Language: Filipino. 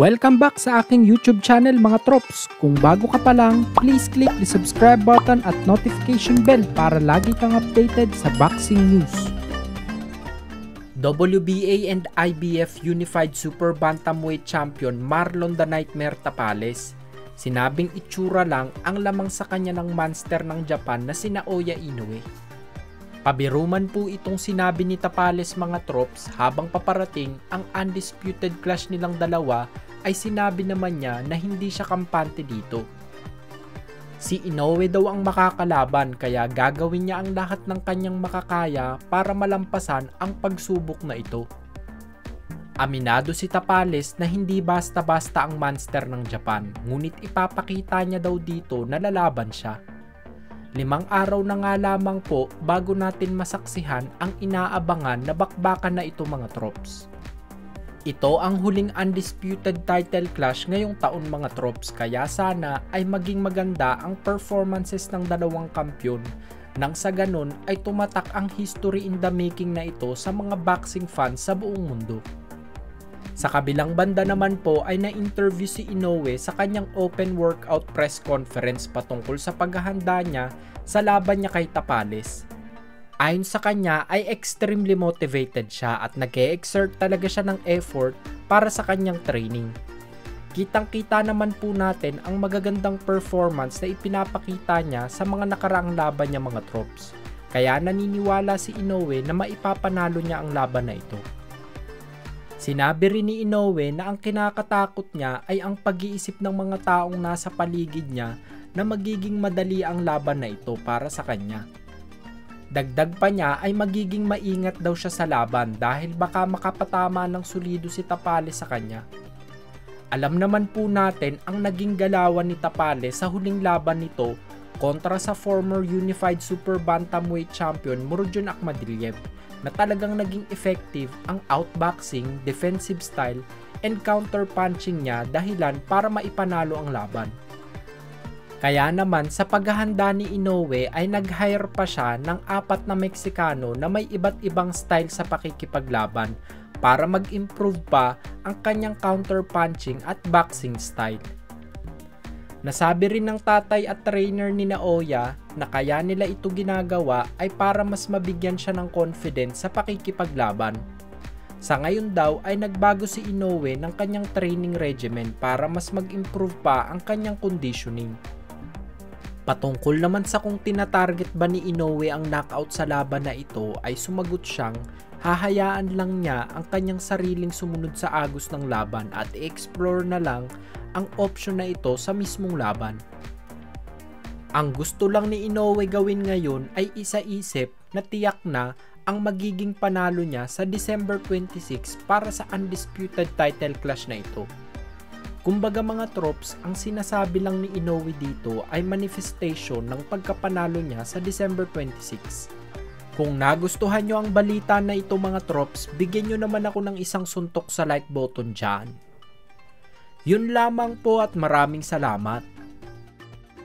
Welcome back sa aking YouTube channel mga trops. Kung bago ka pa lang, please click the subscribe button at notification bell para lagi kang updated sa boxing news. WBA and IBF Unified Super Bantamweight Champion Marlon The Nightmare Tapales. Sinabing itsura lang ang lamang sa kanya ng monster ng Japan na sina Naoya Inoue. Pabiruman po itong sinabi ni Tapales mga trops habang paparating ang undisputed clash nilang dalawa ay sinabi naman niya na hindi siya kampante dito. Si Inoue daw ang makakalaban kaya gagawin niya ang lahat ng kanyang makakaya para malampasan ang pagsubok na ito. Aminado si Tapales na hindi basta-basta ang monster ng Japan ngunit ipapakita niya daw dito na lalaban siya. 5 araw na nga lamang po bago natin masaksihan ang inaabangan na bakbakan na ito mga trops. Ito ang huling undisputed title clash ngayong taon mga trops kaya sana ay maging maganda ang performances ng dalawang kampyon nang sa ganun ay tumatak ang history in the making na ito sa mga boxing fans sa buong mundo. Sa kabilang banda naman po ay na-interview si Inoue sa kanyang open workout press conference patungkol sa paghahanda niya sa laban niya kay Tapales. Ayon sa kanya ay extremely motivated siya at nag-e-exert talaga siya ng effort para sa kanyang training. Kitang-kita naman po natin ang magagandang performance na ipinapakita niya sa mga nakaraang laban niya mga trops. Kaya naniniwala si Inoue na maipapanalo niya ang laban na ito. Sinabi rin ni Inoue na ang kinakatakot niya ay ang pag-iisip ng mga taong nasa paligid niya na magiging madali ang laban na ito para sa kanya. Dagdag pa niya ay magiging maingat daw siya sa laban dahil baka makapatama ng solido si Tapales sa kanya. Alam naman po natin ang naging galawan ni Tapales sa huling laban nito kontra sa former Unified Super Bantamweight Champion Murodjon Akhmadaliev na talagang naging effective ang outboxing, defensive style, and counter-punching niya dahilan para maipanalo ang laban. Kaya naman sa paghahanda ni Inoue ay nag-hire pa siya ng 4 na Meksikano na may iba't ibang style sa pakikipaglaban para mag-improve pa ang kanyang counter-punching at boxing style. Nasabi rin ng tatay at trainer ni Naoya na kaya nila ito ginagawa ay para mas mabigyan siya ng confidence sa pakikipaglaban. Sa ngayon daw ay nagbago si Inoue ng kanyang training regimen para mas mag-improve pa ang kanyang conditioning. Patungkol naman sa kung tinatarget ba ni Inoue ang knockout sa laban na ito ay sumagot siyang hahayaan lang niya ang kanyang sariling sumunod sa agos ng laban at i-explore na lang ang option na ito sa mismong laban. Ang gusto lang ni Inoue gawin ngayon ay isa-isip na tiyak na ang magiging panalo niya sa December 26 para sa undisputed title clash na ito. Kumbaga mga trops, ang sinasabi lang ni Inoue dito ay manifestation ng pagkapanalo niya sa December 26. Kung nagustuhan nyo ang balita na ito mga trops, bigyan nyo naman ako ng isang suntok sa like button dyan. Yun lamang po at maraming salamat.